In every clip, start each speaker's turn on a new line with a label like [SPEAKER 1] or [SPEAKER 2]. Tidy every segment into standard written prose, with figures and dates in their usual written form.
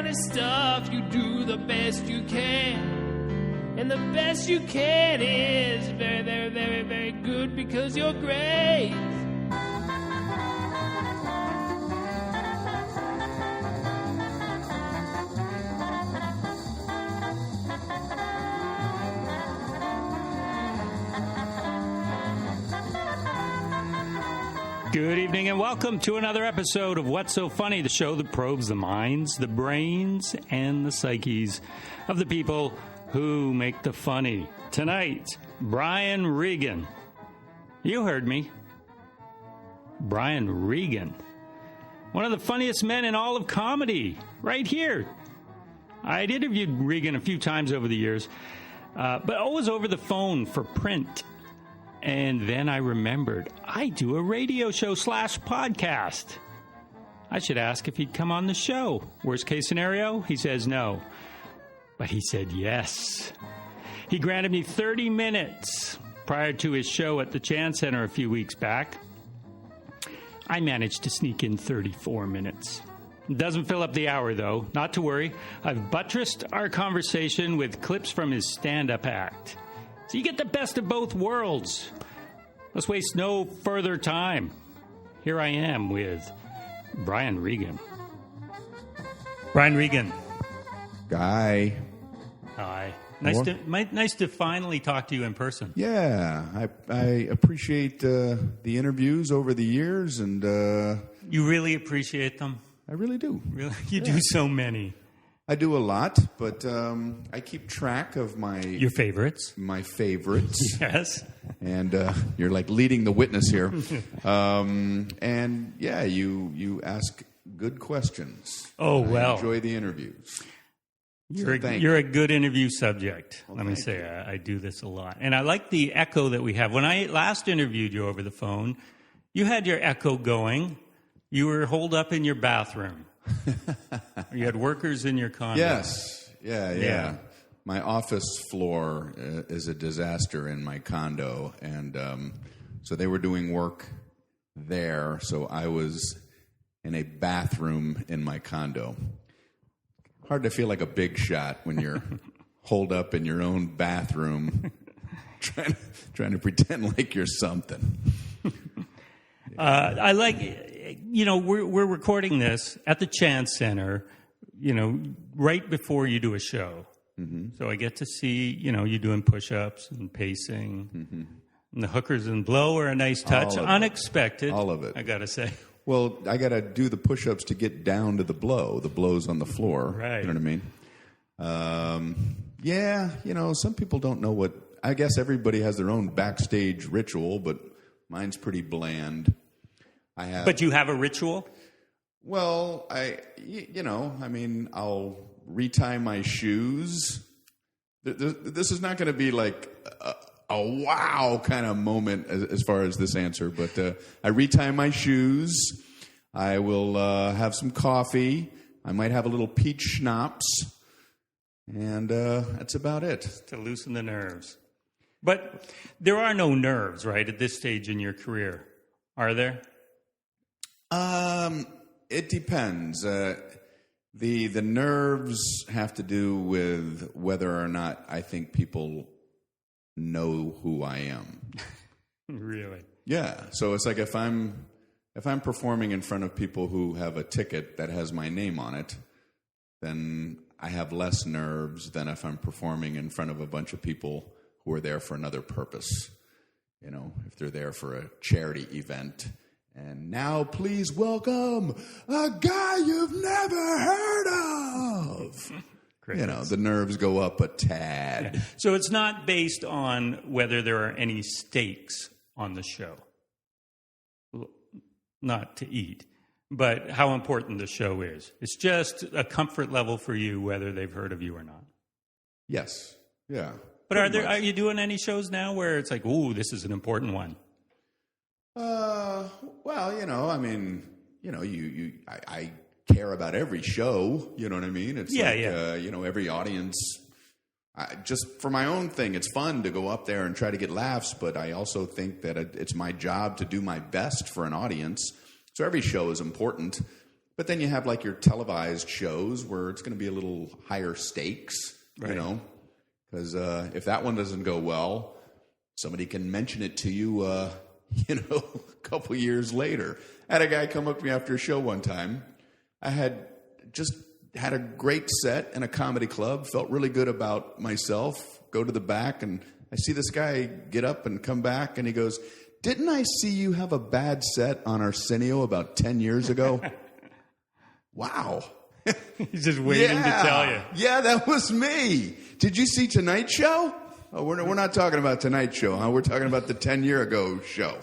[SPEAKER 1] of stuff. You do the best you can. And the best you can is very, very, very, very good because you're great.
[SPEAKER 2] Good evening and welcome to another episode of What's So Funny, the show that probes the minds, the brains, and the psyches of the people who make the funny. Tonight, Brian Regan. You heard me. Brian Regan. One of the funniest men in all of comedy, right here. I'd interviewed Regan a few times over the years, but always over the phone for print. And then I remembered, I do a radio show / podcast. I should ask if he'd come on the show. Worst case scenario, he says no. But he said yes. He granted me 30 minutes prior to his show at the Chance Center a few weeks back. I managed to sneak in 34 minutes. Doesn't fill up the hour, though. Not to worry. I've buttressed our conversation with clips from his stand-up act. So you get the best of both worlds. Let's waste no further time. Here I am with Brian Regan. Brian Regan.
[SPEAKER 3] Guy.
[SPEAKER 2] Hi. Nice to finally talk to you in person.
[SPEAKER 3] Yeah, I appreciate the interviews over the years, and
[SPEAKER 2] you really appreciate them?
[SPEAKER 3] I really do.
[SPEAKER 2] Really, you do so many.
[SPEAKER 3] I do a lot, but I keep track of
[SPEAKER 2] your favorites.
[SPEAKER 3] My favorites.
[SPEAKER 2] Yes.
[SPEAKER 3] And you're like leading the witness here. And yeah, you ask good questions.
[SPEAKER 2] Oh, well.
[SPEAKER 3] I enjoy the interviews.
[SPEAKER 2] You're a good interview subject.
[SPEAKER 3] Well,
[SPEAKER 2] let me say, I do this a lot. And I like the echo that we have. When I last interviewed you over the phone, you had your echo going. You were holed up in your bathroom. You had workers in your condo.
[SPEAKER 3] Yes. Yeah. My office floor is a disaster in my condo. And so they were doing work there. So I was in a bathroom in my condo. Hard to feel like a big shot when you're holed up in your own bathroom trying to pretend like you're something.
[SPEAKER 2] I like... we're recording this at the Chance Center, right before you do a show. Mm-hmm. So I get to see, you doing push-ups and pacing. Mm-hmm. And the hookers and blow are a nice touch. Unexpected.
[SPEAKER 3] All of it.
[SPEAKER 2] I got to say.
[SPEAKER 3] Well, I got to do the push-ups to get down to the blow. The blow's on the floor.
[SPEAKER 2] Right.
[SPEAKER 3] You know what I mean? Yeah, some people don't know what... I guess everybody has their own backstage ritual, but mine's pretty bland.
[SPEAKER 2] But you have a ritual?
[SPEAKER 3] Well, I'll retie my shoes. This is not going to be like a wow kind of moment as far as this answer, but I retie my shoes. I will have some coffee. I might have a little peach schnapps, and that's about it.
[SPEAKER 2] To loosen the nerves. But there are no nerves, right, at this stage in your career, are there?
[SPEAKER 3] It depends. The nerves have to do with whether or not I think people know who I am.
[SPEAKER 2] Really?
[SPEAKER 3] Yeah. So it's like if I'm performing in front of people who have a ticket that has my name on it, then I have less nerves than if I'm performing in front of a bunch of people who are there for another purpose. If they're there for a charity event. And now, please welcome a guy you've never heard of. The nerves go up a tad.
[SPEAKER 2] Yeah. So it's not based on whether there are any stakes on the show. Not to eat, but how important the show is. It's just a comfort level for you, whether they've heard of you or not.
[SPEAKER 3] Yes. Yeah.
[SPEAKER 2] But are you doing any shows now where it's like, ooh, this is an important one?
[SPEAKER 3] Well, I care about every show. You know what I mean? It's every audience. Just for my own thing, it's fun to go up there and try to get laughs, but I also think that it's my job to do my best for an audience. So every show is important, But then you have like your televised shows where it's going to be a little higher stakes,
[SPEAKER 2] right.
[SPEAKER 3] You know, because if that one doesn't go well, somebody can mention it to you, you know, a couple years later. I had a guy come up to me after a show one time. I had just had a great set in a comedy club, felt really good about myself, go to the back, and I see this guy get up and come back, and he goes, "Didn't I see you have a bad set on Arsenio about 10 years ago?" Wow.
[SPEAKER 2] He's just waiting to tell you.
[SPEAKER 3] Yeah, that was me. Did you see Tonight Show? Oh, we're not talking about Tonight Show, huh? We're talking about the 10-year ago show.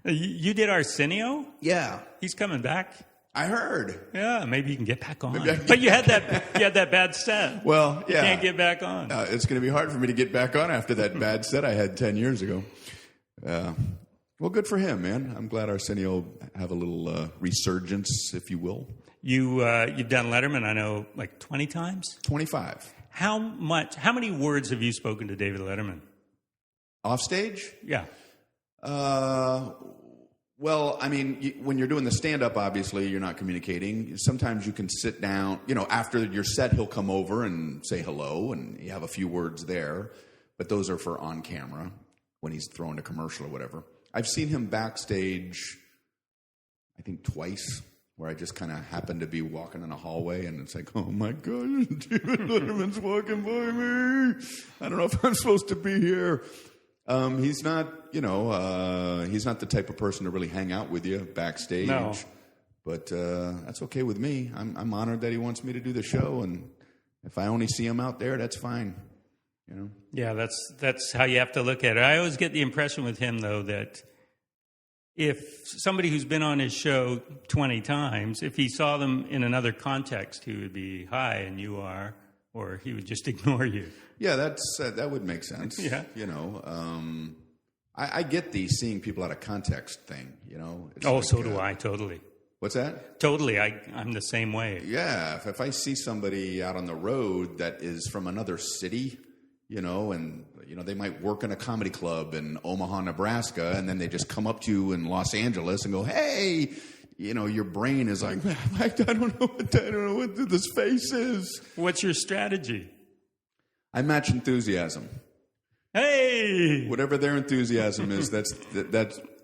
[SPEAKER 2] You did Arsenio?
[SPEAKER 3] Yeah.
[SPEAKER 2] He's coming back.
[SPEAKER 3] I heard.
[SPEAKER 2] Yeah, maybe you can get back on. But you had that bad set.
[SPEAKER 3] Well, yeah.
[SPEAKER 2] You can't get back on.
[SPEAKER 3] It's going to be hard for me to get back on after that bad set I had 10 years ago. Well, good for him, man. I'm glad Arsenio have a little resurgence, if you will.
[SPEAKER 2] You've done Letterman, I know, like 20 times?
[SPEAKER 3] 25.
[SPEAKER 2] How many words have you spoken to David Letterman?
[SPEAKER 3] Off stage?
[SPEAKER 2] Yeah.
[SPEAKER 3] Well, I mean, when you're doing the stand-up, obviously, you're not communicating. Sometimes you can sit down. You know, after your set, he'll come over and say hello, and you have a few words there. But those are for on camera, when he's throwing a commercial or whatever. I've seen him backstage, I think, twice, where I just kind of happened to be walking in a hallway, and it's like, oh, my God, David Letterman's walking by me. I don't know if I'm supposed to be here. He's not, he's not the type of person to really hang out with you backstage.
[SPEAKER 2] No.
[SPEAKER 3] But that's okay with me. I'm honored that he wants me to do the show, and if I only see him out there, that's fine. You know?
[SPEAKER 2] Yeah, that's how you have to look at it. I always get the impression with him, though, that if somebody who's been on his show 20 times, if he saw them in another context, he would be, "Hi," and you are, or he would just ignore you.
[SPEAKER 3] Yeah, that would make sense.
[SPEAKER 2] Yeah.
[SPEAKER 3] You know, I get the seeing people out of context thing, you know. It's
[SPEAKER 2] so do I, totally.
[SPEAKER 3] What's that?
[SPEAKER 2] Totally, I'm the same way.
[SPEAKER 3] Yeah, if I see somebody out on the road that is from another city, you know, and they might work in a comedy club in Omaha, Nebraska, and then they just come up to you in Los Angeles and go, "Hey," you know, your brain is like, I don't know what this face is.
[SPEAKER 2] What's your strategy?
[SPEAKER 3] I match enthusiasm.
[SPEAKER 2] Hey,
[SPEAKER 3] whatever their enthusiasm is, that's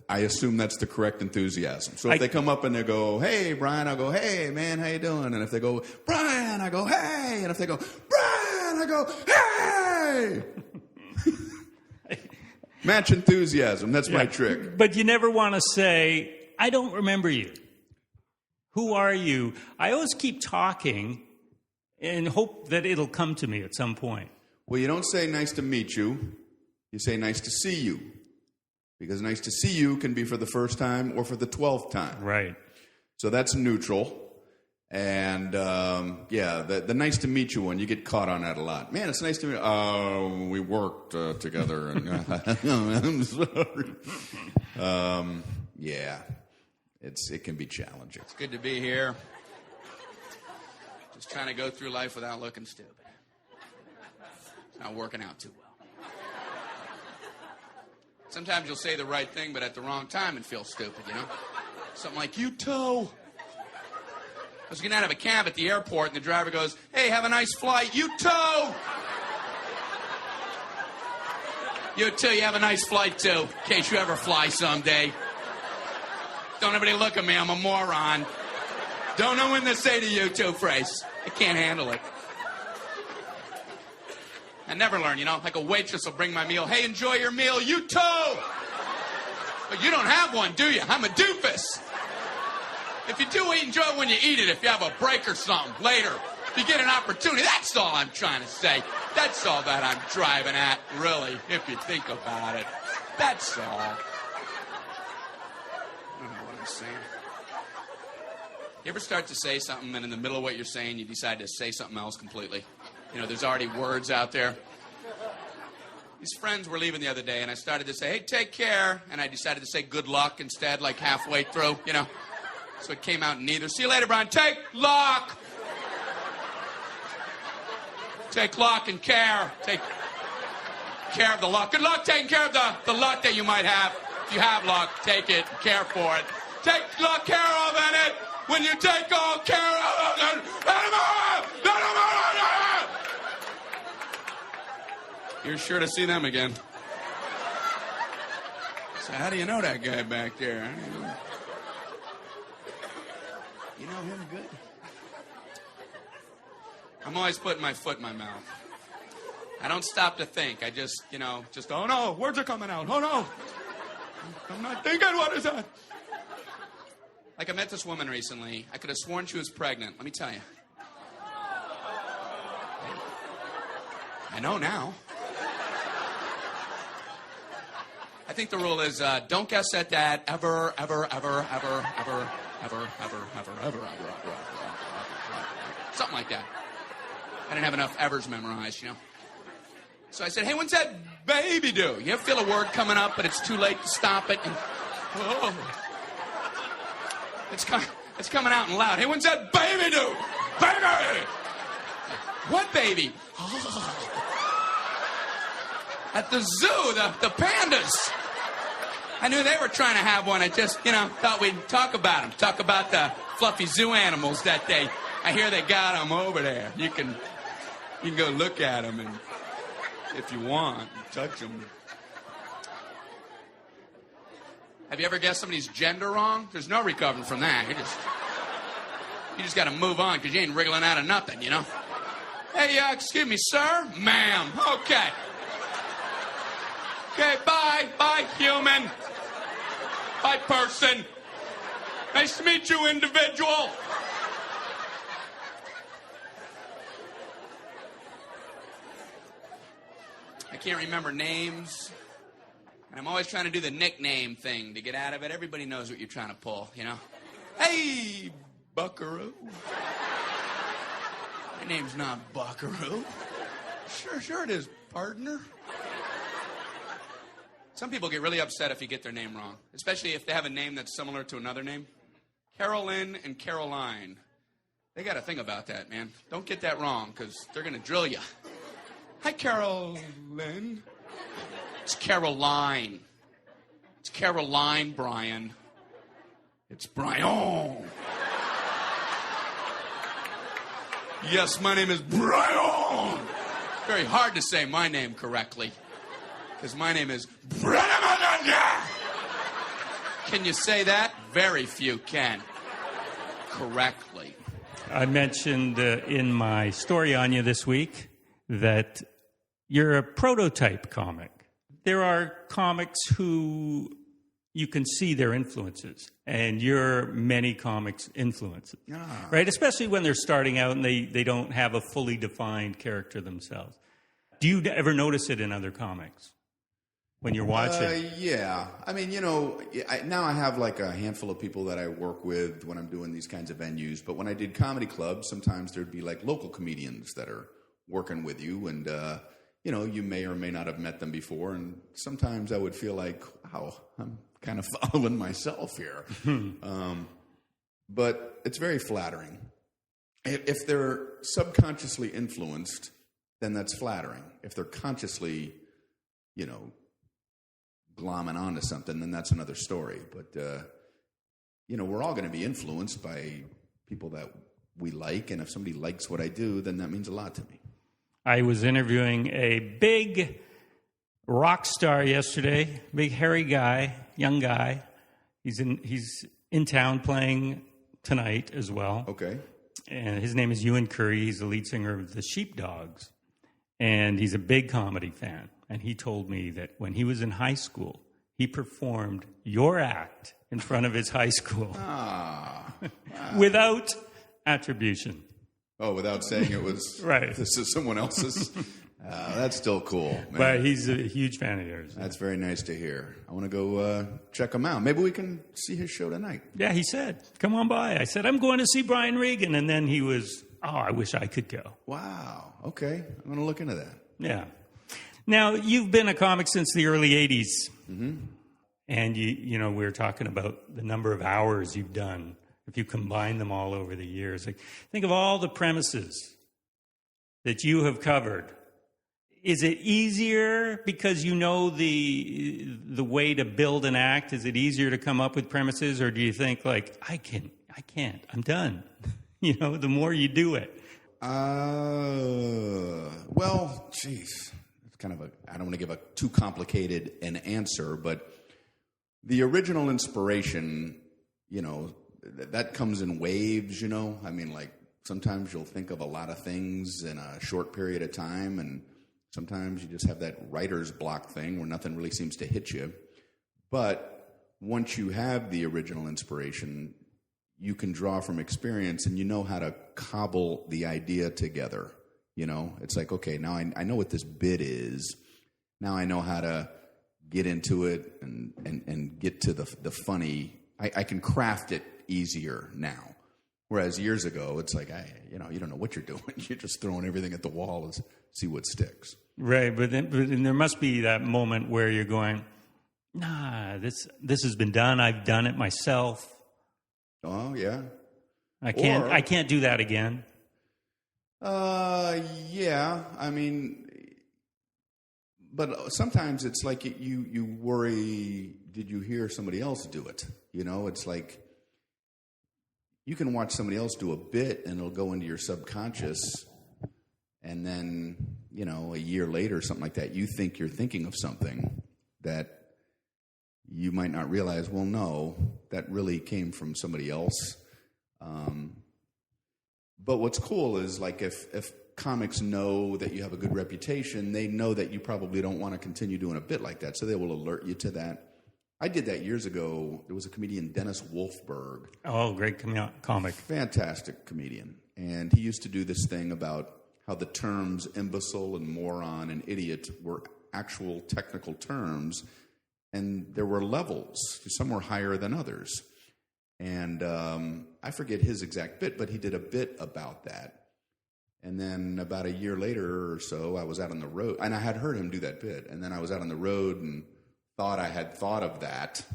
[SPEAKER 3] I assume that's the correct enthusiasm. So if they come up and they go, "Hey, Brian," I'll go, "Hey, man, how you doing?" And if they go, "Brian," I go, "Hey." And if they go, "Brian," I go, "Hey." Match enthusiasm. That's my trick.
[SPEAKER 2] But you never want to say, "I don't remember you. Who are you?" I always keep talking and hope that it'll come to me at some point.
[SPEAKER 3] Well, you don't say "nice to meet you." You say "nice to see you." Because "nice to see you" can be for the first time or for the 12th time.
[SPEAKER 2] Right.
[SPEAKER 3] So that's neutral. And, the "nice to meet you" one, you get caught on that a lot. "Man, it's nice to meet you." We worked together. And I'm sorry. It can be challenging.
[SPEAKER 4] It's good to be here. Just trying to go through life without looking stupid. It's not working out too well. Sometimes you'll say the right thing, but at the wrong time and feel stupid, you know? Something like, "You too." I was getting out of a cab at the airport, and the driver goes, "Hey, have a nice flight." "You too." "You too. You have a nice flight, too, in case you ever fly someday." Don't everybody look at me. I'm a moron. Don't know when to say the "you too" phrase. I can't handle it. I never learn, you know? Like a waitress will bring my meal. "Hey, enjoy your meal." "You too." But you don't have one, do you? I'm a doofus. If you do eat, enjoy it when you eat it. If you have a break or something later, if you get an opportunity, that's all I'm trying to say. That's all that I'm driving at, really, if you think about it. That's all. I don't know what I'm saying. You ever start to say something, and in the middle of what you're saying, you decide to say something else completely? You know, there's already words out there. These friends were leaving the other day, and I started to say, "Hey, take care," and I decided to say "good luck" instead, like halfway through, you know. So it came out in neither. "See you later, Brian." "Take luck." Take luck and care. Take care of the luck. Good luck taking care of the luck that you might have. If you have luck, take it and care for it. Take luck, care of it. when you take all care of them. You're sure to see them again. So how do you know that guy back there? You know him good? I'm always putting my foot in my mouth. I don't stop to think. I just, oh no, words are coming out. Oh no. I'm not thinking, what is that? Like I met this woman recently. I could have sworn she was pregnant. Let me tell you. I know now. I think the rule is don't guess at that ever. Something like that. I didn't have enough evers memorized, So I said, hey, when's that baby due? You ever feel a word coming up, but it's too late to stop it? And, it's coming out and loud. Hey, when's that baby due? Baby! What baby? At the zoo, the pandas. I knew they were trying to have one. I just, thought we'd talk about them. Talk about the fluffy zoo animals that I hear they got them over there. You can go look at them and, if you want, touch them. Have you ever guessed somebody's gender wrong? There's no recovering from that. You just got to move on because you ain't wriggling out of nothing, Hey, excuse me, sir? Ma'am. Okay. Okay, bye. Bye, human. Bye, person. Nice to meet you, individual. I can't remember names. And I'm always trying to do the nickname thing to get out of it. Everybody knows what you're trying to pull, Hey, buckaroo. My name's not Buckaroo. Sure it is, partner. Some people get really upset if you get their name wrong, especially if they have a name that's similar to another name. Carolyn and Caroline. They got to think about that, man. Don't get that wrong, because they're going to drill you. Hi, Carolyn. It's Caroline. It's Caroline, Brian. It's Brian. Yes, my name is Brian. Very hard to say my name correctly, because my name is Brian. Can you say that? Very few can. Correctly.
[SPEAKER 2] I mentioned in my story on you this week that you're a prototype comic. There are comics who you can see their influences, and you're many comics' influences, right? Especially when they're starting out and they don't have a fully defined character themselves. Do you ever notice it in other comics when you're watching?
[SPEAKER 3] Yeah. I mean, now I have like a handful of people that I work with when I'm doing these kinds of venues. But when I did comedy clubs, sometimes there'd be like local comedians that are working with you. And, you may or may not have met them before. And sometimes I would feel like, wow, I'm kind of following myself here. But it's very flattering. If they're subconsciously influenced, then that's flattering. If they're consciously, glomming onto something, then that's another story. But, we're all going to be influenced by people that we like. And if somebody likes what I do, then that means a lot to me.
[SPEAKER 2] I was interviewing a big rock star yesterday, big hairy guy, young guy. He's in town playing tonight as well.
[SPEAKER 3] Okay.
[SPEAKER 2] And his name is Ewan Curry. He's the lead singer of the Sheepdogs. And he's a big comedy fan. And he told me that when he was in high school, he performed your act in front of his high school. Without attribution.
[SPEAKER 3] Oh, without saying it was
[SPEAKER 2] right.
[SPEAKER 3] This is someone else's. That's still cool, man.
[SPEAKER 2] But he's a huge fan of yours.
[SPEAKER 3] That's very nice to hear. I want to go check him out. Maybe we can see his show tonight.
[SPEAKER 2] Yeah, he said, come on by. I said, I'm going to see Brian Regan. And then he was, I wish I could go.
[SPEAKER 3] Wow. Okay. I'm going to look into that.
[SPEAKER 2] Yeah. Now, you've been a comic since the early 80s.
[SPEAKER 3] Mm-hmm.
[SPEAKER 2] And, we were talking about the number of hours you've done. If you combine them all over the years, think of all the premises that you have covered. Is it easier because you know the way to build an act? Is it easier to come up with premises, or do you think I I can't. I'm done. The more you do it.
[SPEAKER 3] Well, geez. It's kind of I don't want to give a too complicated an answer, but the original inspiration, that comes in waves, I mean, like, sometimes you'll think of a lot of things in a short period of time, and sometimes you just have that writer's block thing where nothing really seems to hit you. But once you have the original inspiration, you can draw from experience, and you know how to cobble the idea together. It's like, okay, now I know what this bit is. Now I know how to get into it and get to the funny. I can craft it easier now. Whereas years ago, it's like, you don't know what you're doing. You're just throwing everything at the wall and see what sticks.
[SPEAKER 2] Right, but there must be that moment where you're going, nah, this has been done. I've done it myself.
[SPEAKER 3] Oh, yeah.
[SPEAKER 2] I can't do that again.
[SPEAKER 3] Yeah. I mean, but sometimes it's like you worry, did you hear somebody else do it? It's like you can watch somebody else do a bit and it'll go into your subconscious, and then, a year later, something like that, you think you're thinking of something that you might not realize, well, no, that really came from somebody else. But what's cool is, like, if comics know that you have a good reputation, they know that you probably don't want to continue doing a bit like that, so they will alert you to that. I did that years ago. There was a comedian, Dennis Wolfe.
[SPEAKER 2] Oh, great comic.
[SPEAKER 3] Fantastic comedian. And he used to do this thing about how the terms imbecile and moron and idiot were actual technical terms, and there were levels. Some were higher than others. And I forget his exact bit, but he did a bit about that. And then about a year later or so, I was out on the road, and I had heard him do that bit. And then I was out on the road and thought I had thought of that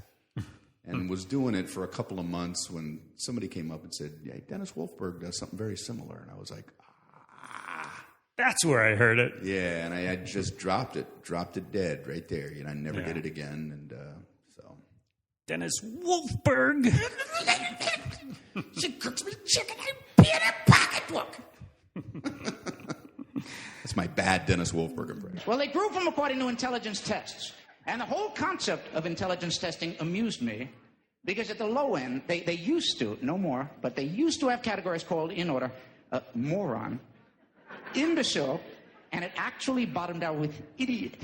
[SPEAKER 3] and was doing it for a couple of months when somebody came up and said, yeah, Dennis Wolfe does something very similar. And I was like,
[SPEAKER 2] that's where I heard it.
[SPEAKER 3] Yeah, and I had just dropped it dead right there. I never did it again. And so.
[SPEAKER 2] Dennis Wolfberg.
[SPEAKER 5] She cooks me chicken, I pee in her pocketbook.
[SPEAKER 3] That's my bad Dennis Wolfberg impression.
[SPEAKER 5] Well, they group them according to intelligence tests. And the whole concept of intelligence testing amused me because at the low end, they used to, no more, but they used to have categories called, in order, moron, imbecile, and it actually bottomed out with idiot.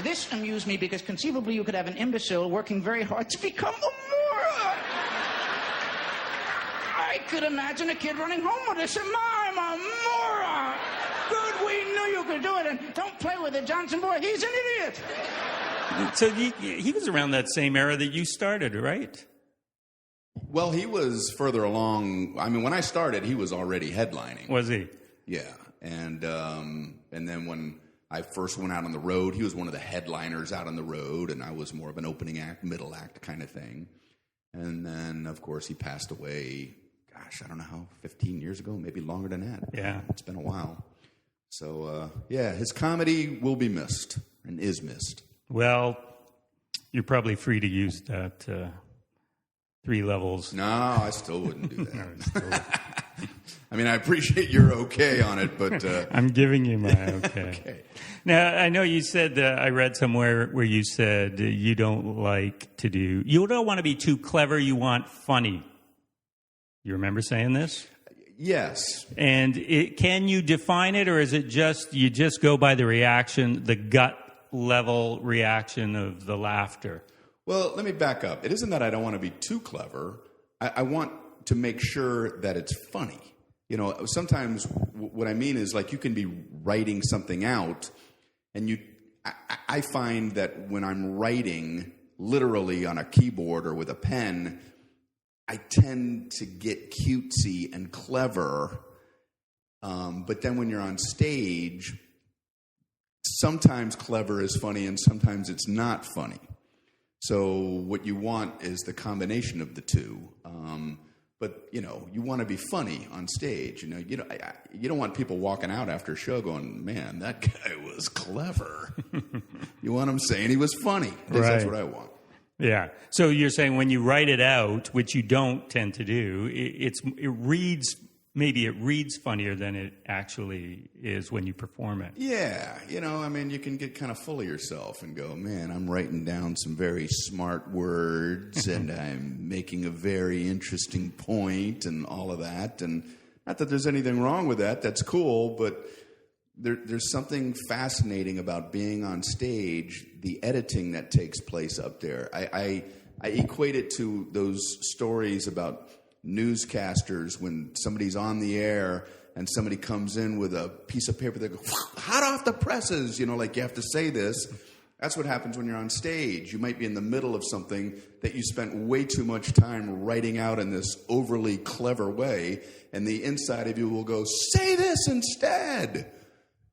[SPEAKER 5] This amused me because conceivably you could have an imbecile working very hard to become a moron. I could imagine a kid running home with this, I'm a moron. Good, we knew you could do it, and don't play with it, Johnson boy, he's an idiot.
[SPEAKER 2] So he was around that same era that you started, right?
[SPEAKER 3] Well, he was further along. I mean, when I started, he was already headlining.
[SPEAKER 2] Was he?
[SPEAKER 3] Yeah, and then when I first went out on the road, he was one of the headliners out on the road, and I was more of an opening act, middle act kind of thing. And then, of course, he passed away, gosh, I don't know how, 15 years ago, maybe longer than that.
[SPEAKER 2] Yeah.
[SPEAKER 3] It's been a while. So, his comedy will be missed and is missed.
[SPEAKER 2] Well, you're probably free to use that 3 levels.
[SPEAKER 3] No, I still wouldn't do that. I mean, I appreciate your okay on it, but...
[SPEAKER 2] I'm giving you my okay.
[SPEAKER 3] Okay.
[SPEAKER 2] Now, I know you said, I read somewhere where you said you don't want to be too clever, you want funny. You remember saying this?
[SPEAKER 3] Yes.
[SPEAKER 2] And can you define it, or is it you just go by the reaction, the gut level reaction of the laughter?
[SPEAKER 3] Well, let me back up. It isn't that I don't want to be too clever. I want to make sure that it's funny. Sometimes what I mean is, like, you can be writing something out, and I find that when I'm writing literally on a keyboard or with a pen, I tend to get cutesy and clever. But then when you're on stage, sometimes clever is funny and sometimes it's not funny. So what you want is the combination of the two. But, you want to be funny on stage. You don't want people walking out after a show going, man, that guy was clever. You want them saying he was funny. At least that's what I want.
[SPEAKER 2] Yeah. So you're saying when you write it out, which you don't tend to do, it reads funnier than it actually is when you perform it.
[SPEAKER 3] Yeah. You can get kind of full of yourself and go, man, I'm writing down some very smart words and I'm making a very interesting point and all of that. And not that there's anything wrong with that. That's cool. But there's something fascinating about being on stage, the editing that takes place up there. I equate it to those stories about newscasters when somebody's on the air and somebody comes in with a piece of paper that goes, hot off the presses, like you have to say this. That's what happens when you're on stage. You might be in the middle of something that you spent way too much time writing out in this overly clever way, and the inside of you will go, say this instead.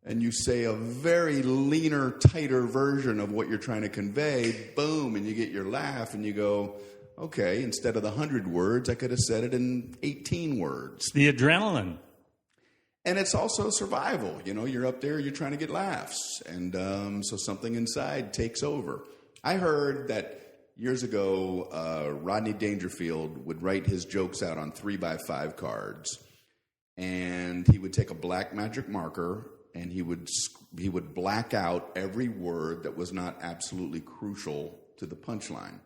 [SPEAKER 3] And you say a very leaner, tighter version of what you're trying to convey, boom, and you get your laugh, and you go, okay, instead of the 100 words, I could have said it in 18 words.
[SPEAKER 2] The adrenaline.
[SPEAKER 3] And it's also survival. You're up there, you're trying to get laughs. And so something inside takes over. I heard that years ago, Rodney Dangerfield would write his jokes out on 3x5 cards. And he would take a black magic marker and he would black out every word that was not absolutely crucial to the punchline.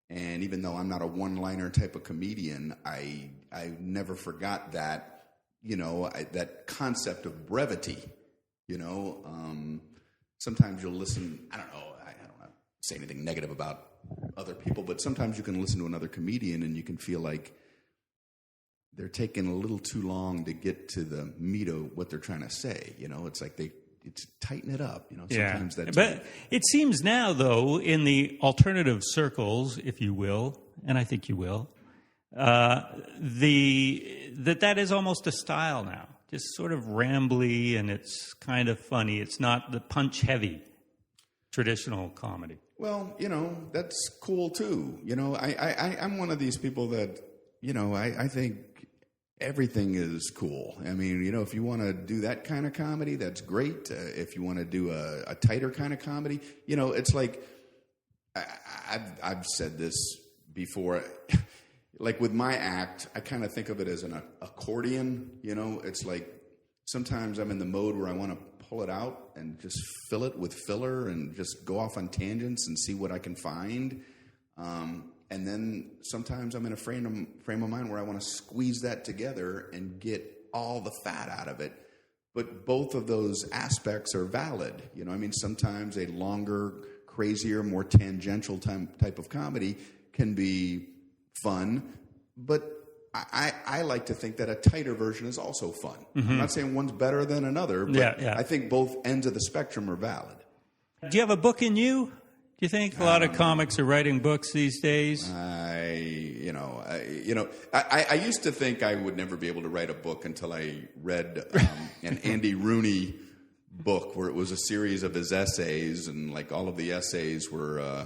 [SPEAKER 3] And even though I'm not a one-liner type of comedian, I never forgot that, that concept of brevity. Sometimes you'll listen, I don't want to say anything negative about other people, but sometimes you can listen to another comedian and you can feel like they're taking a little too long to get to the meat of what they're trying to say. It's like it's tighten it up. Sometimes that's.
[SPEAKER 2] But it seems now, though, in the alternative circles, if you will, and I think you will, that is almost a style now. Just sort of rambly, and it's kind of funny. It's not the punch-heavy traditional comedy.
[SPEAKER 3] Well, that's cool too. I'm one of these people that, I think everything is cool. I mean, if you want to do that kind of comedy, that's great. If you want to do a tighter kind of comedy, it's like, I've said this before. Like with my act, I kind of think of it as an accordion. It's like sometimes I'm in the mode where I want to pull it out and just fill it with filler and just go off on tangents and see what I can find. And then sometimes I'm in a frame of mind where I want to squeeze that together and get all the fat out of it. But both of those aspects are valid. Sometimes a longer, crazier, more tangential type of comedy can be fun. But I like to think that a tighter version is also fun. Mm-hmm. I'm not saying one's better than another, but I think both ends of the spectrum are valid.
[SPEAKER 2] Do you have a book in you? Do you think a lot of comics are writing books these days?
[SPEAKER 3] I used to think I would never be able to write a book until I read an Andy Rooney book where it was a series of his essays, and like all of the essays were,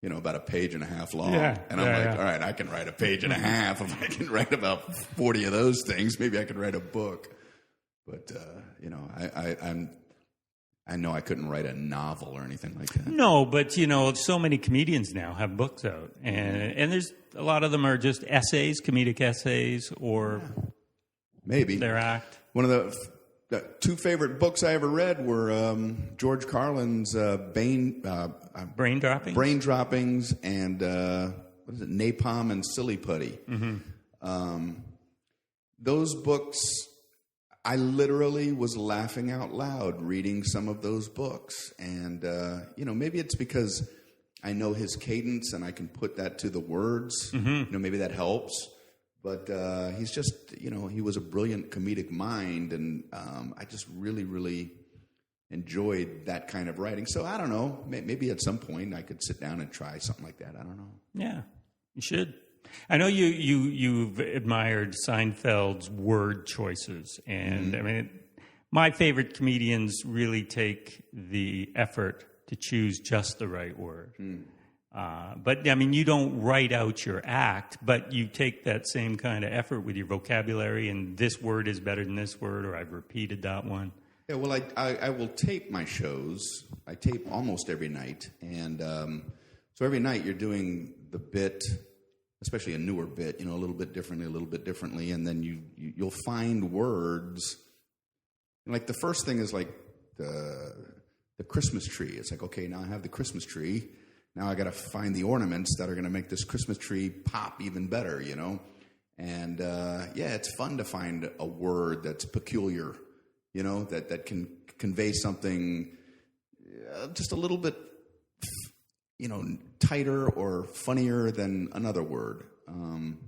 [SPEAKER 3] about a page and a half long. Yeah, and I'm all right, I can write a page and a half. If I can write about 40 of those things, maybe I could write a book. But, I know I couldn't write a novel or anything like that.
[SPEAKER 2] No, but, so many comedians now have books out. And there's a lot of them are just essays, comedic essays, or
[SPEAKER 3] maybe
[SPEAKER 2] their act.
[SPEAKER 3] One of the two favorite books I ever read were George Carlin's Brain Droppings and Napalm and Silly Putty. Mm-hmm. Those books, I literally was laughing out loud reading some of those books. And, maybe it's because I know his cadence and I can put that to the words. Mm-hmm. Maybe that helps. But he's just, he was a brilliant comedic mind. And I just really, really enjoyed that kind of writing. So I don't know. Maybe at some point I could sit down and try something like that. I don't know.
[SPEAKER 2] Yeah, you should. I know you've admired Seinfeld's word choices, and I mean, my favorite comedians really take the effort to choose just the right word. But I mean, you don't write out your act, but you take that same kind of effort with your vocabulary, and this word is better than this word, or I've repeated that one.
[SPEAKER 3] Yeah, well, I will tape my shows. I tape almost every night, and So every night you're doing the bit, especially a newer bit, a little bit differently, and then you'll find words. Like the first thing is like the Christmas tree. It's like, okay, now I have the Christmas tree. Now I got to find the ornaments that are going to make this Christmas tree pop even better, And it's fun to find a word that's peculiar, that can convey something just a little bit, tighter or funnier than another word. And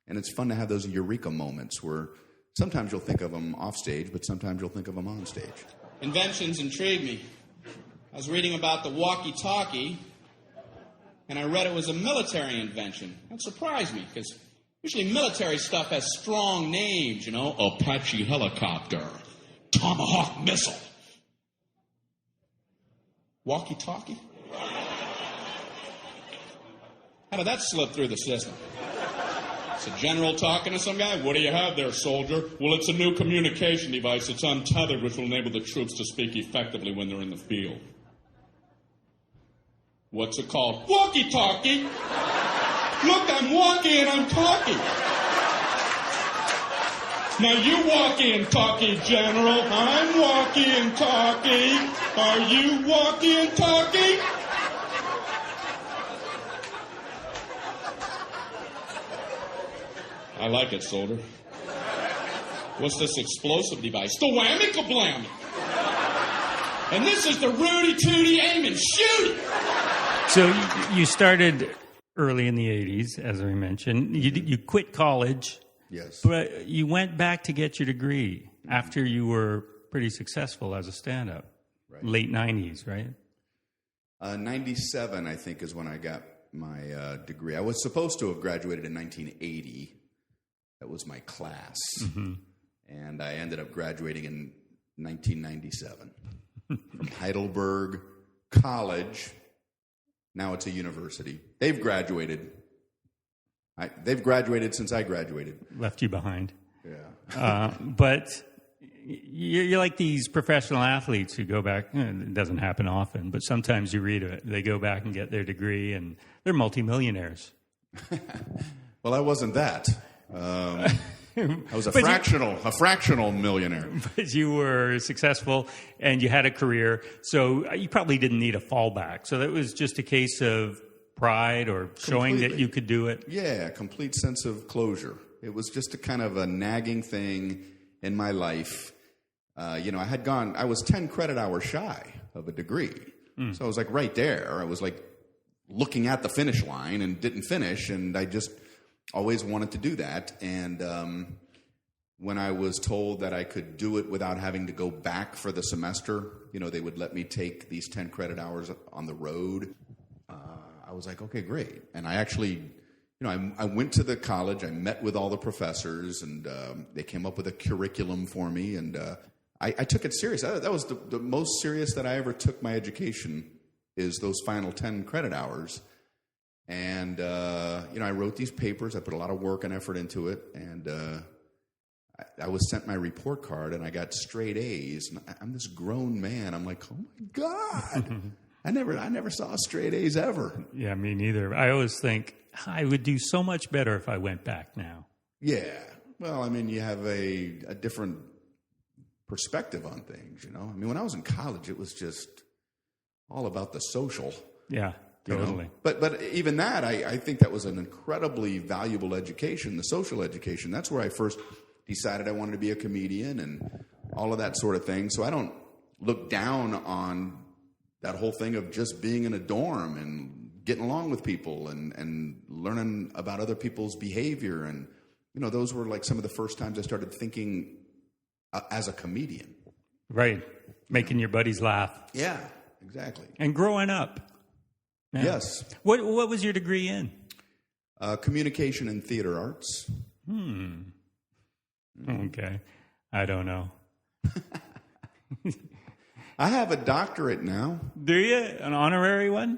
[SPEAKER 3] it's fun to have those eureka moments where sometimes you'll think of them off stage, but sometimes you'll think of them on stage.
[SPEAKER 4] Inventions intrigue me. I was reading about the walkie-talkie, and I read it was a military invention. That surprised me, because usually military stuff has strong names, Apache helicopter, Tomahawk missile. Walkie-talkie? How did that slip through the system? It's a general talking to some guy. What do you have there, soldier? Well, it's a new communication device. It's untethered, which will enable the troops to speak effectively when they're in the field. What's it called? Walkie-talkie. Look, I'm walkie and I'm talking. Now you walkie and talkie, General. I'm walkie and talkie. Are you walkie and talkie? I like it, soldier. What's this explosive device? The whammy kablammy. And this is the Rudy Tooty aim and shoot.
[SPEAKER 2] So you started early in the 80s, as I mentioned. You quit college.
[SPEAKER 3] Yes.
[SPEAKER 2] But you went back to get your degree after you were pretty successful as a stand-up.
[SPEAKER 3] Right.
[SPEAKER 2] Late 90s, right?
[SPEAKER 3] 97, I think, is when I got my degree. I was supposed to have graduated in 1980. That was my class. Mm-hmm. And I ended up graduating in 1997 from Heidelberg College. Now it's a university. They've graduated. They've graduated since I graduated.
[SPEAKER 2] Left you behind.
[SPEAKER 3] Yeah.
[SPEAKER 2] But you're like these professional athletes who go back. It doesn't happen often, but sometimes you read it. They go back and get their degree, and they're multimillionaires.
[SPEAKER 3] Well, I wasn't that. I was a fractional millionaire.
[SPEAKER 2] But you were successful, and you had a career, so you probably didn't need a fallback. So that was just a case of pride or showing that you could do it?
[SPEAKER 3] Yeah, complete sense of closure. It was just a kind of a nagging thing in my life. I was 10 credit hours shy of a degree. So I was like right there. I was like looking at the finish line and didn't finish, and I just always wanted to do that. And when I was told that I could do it without having to go back for the semester, they would let me take these 10 credit hours on the road. I was like, okay, great. And I actually, I went to the college. I met with all the professors, and they came up with a curriculum for me. And I took it serious. That was the most serious that I ever took my education, is those final 10 credit hours. And, I wrote these papers. I put a lot of work and effort into it. And I was sent my report card, and I got straight A's. And I'm this grown man. I'm like, oh, my God. I never saw straight A's ever.
[SPEAKER 2] Yeah, me neither. I always think I would do so much better if I went back now.
[SPEAKER 3] Yeah. Well, I mean, you have a different perspective on things, I mean, when I was in college, it was just all about the social.
[SPEAKER 2] Yeah, totally.
[SPEAKER 3] But even that, I think that was an incredibly valuable education, the social education. That's where I first decided I wanted to be a comedian and all of that sort of thing. So I don't look down on that whole thing of just being in a dorm and getting along with people and learning about other people's behavior. And, those were like some of the first times I started thinking as a comedian.
[SPEAKER 2] Right. Making your buddies laugh.
[SPEAKER 3] Yeah, exactly.
[SPEAKER 2] And growing up. Yeah.
[SPEAKER 3] Yes.
[SPEAKER 2] What was your degree in?
[SPEAKER 3] Communication and theater arts.
[SPEAKER 2] Okay. I don't know.
[SPEAKER 3] I have a doctorate now.
[SPEAKER 2] Do you? An honorary one?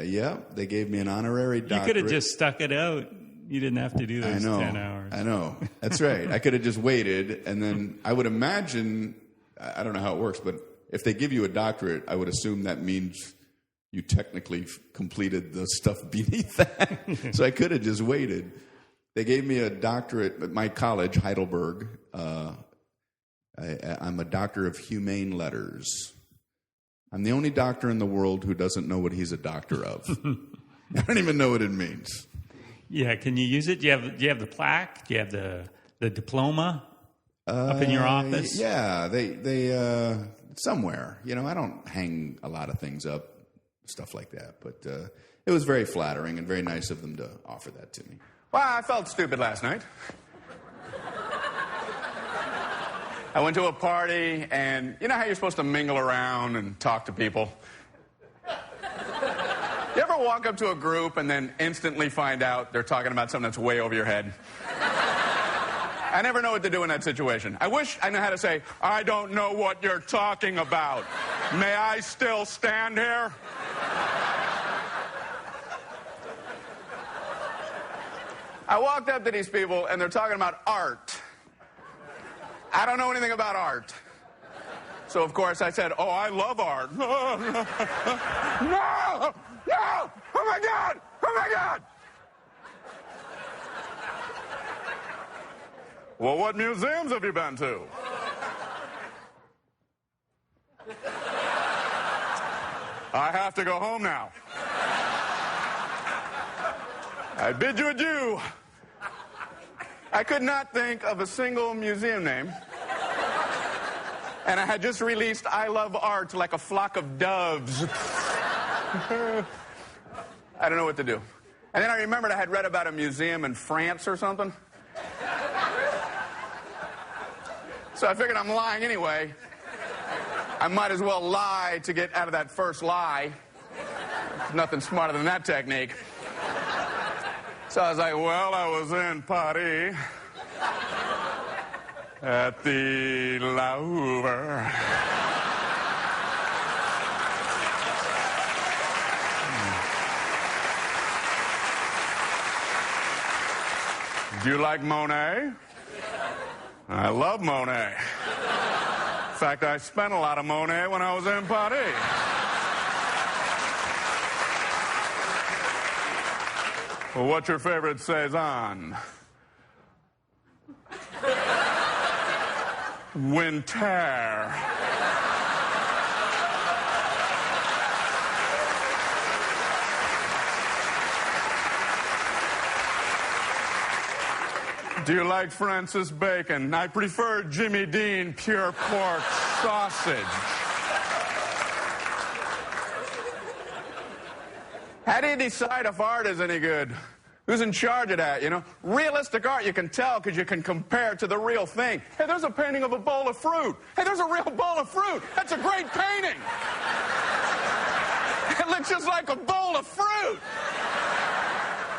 [SPEAKER 3] Yeah, they gave me an honorary doctorate.
[SPEAKER 2] You could have just stuck it out. You didn't have to do those 10 hours.
[SPEAKER 3] I know. That's right. I could have just waited, and then I would imagine, I don't know how it works, but if they give you a doctorate, I would assume that means you technically completed the stuff beneath that. So I could have just waited. They gave me a doctorate at my college, Heidelberg. I'm a doctor of humane letters. I'm the only doctor in the world who doesn't know what he's a doctor of. I don't even know what it means.
[SPEAKER 2] Yeah, can you use it? Do you have the plaque? Do you have the diploma up in your office?
[SPEAKER 3] Yeah, they somewhere. You know, I don't hang a lot of things up, stuff like that. But it was very flattering and very nice of them to offer that to me.
[SPEAKER 4] Well, I felt stupid last night. I went to a party, and you know how you're supposed to mingle around and talk to people? You ever walk up to a group and then instantly find out they're talking about something that's way over your head? I never know what to do in that situation. I wish I knew how to say, I don't know what you're talking about. May I still stand here? I walked up to these people, and they're talking about art. I don't know anything about art. So, of course, I said, oh, I love art. No! No! Oh, my God! Oh, my God! Well, what museums have you been to? I have to go home now. I bid you adieu. I could not think of a single museum name. And I had just released I Love Art like a flock of doves. I don't know what to do. And then I remembered I had read about a museum in France or something. So I figured I'm lying anyway. I might as well lie to get out of that first lie. There's nothing smarter than that technique. So I was like, well, I was in Paris at the Louvre. Do you like Monet? I love Monet. In fact, I spent a lot of Monet when I was in Paris. Well, what's your favorite Cézanne? Winter. Do you like Francis Bacon? I prefer Jimmy Dean pure pork sausage. How do you decide if art is any good? Who's in charge of that, you know? Realistic art, you can tell because you can compare it to the real thing. Hey, there's a painting of a bowl of fruit. Hey, there's a real bowl of fruit. That's a great painting. It looks just like a bowl of fruit.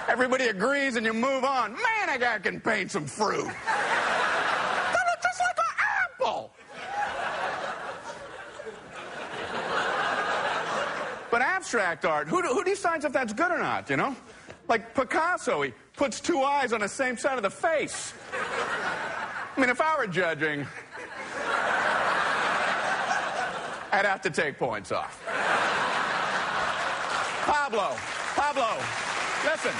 [SPEAKER 4] Everybody agrees and you move on. Man, a guy can paint some fruit. That looks just like an apple. But abstract art, who decides if that's good or not, you know? Like Picasso, he puts two eyes on the same side of the face. I mean, if I were judging, I'd have to take points off. Pablo, listen.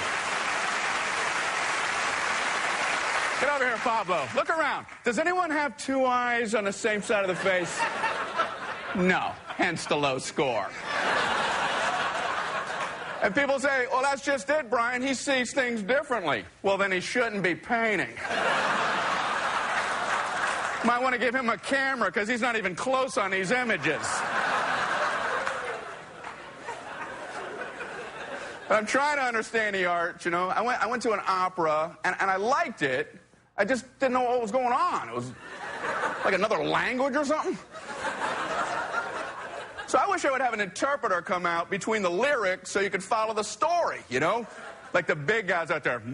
[SPEAKER 4] Get over here, Pablo. Look around. Does anyone have two eyes on the same side of the face? No, hence the low score. And people say, well, that's just it, Brian. He sees things differently. Well, then he shouldn't be painting. Might want to give him a camera because he's not even close on these images. I'm trying to understand the art, you know. I went to an opera, and I liked it. I just didn't know what was going on. It was like another language or something. So I wish I would have an interpreter come out between the lyrics so you could follow the story, you know? Like the big guys out there. He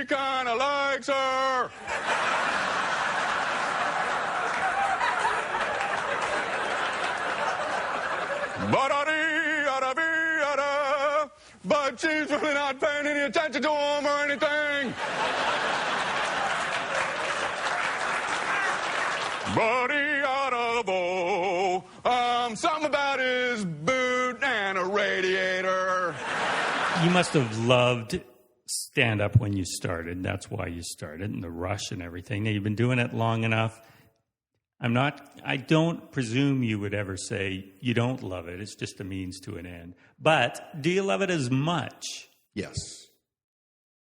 [SPEAKER 4] kind of likes her. But she's really not paying any attention to him or anything. Buddy out of the
[SPEAKER 3] radiator.
[SPEAKER 2] You must have loved stand-up when you started. That's why you started, and the rush and everything. Now, you've been doing it long enough. I don't presume you would ever say you don't love it. It's just a means to an end. But do you love it as much
[SPEAKER 3] Yes.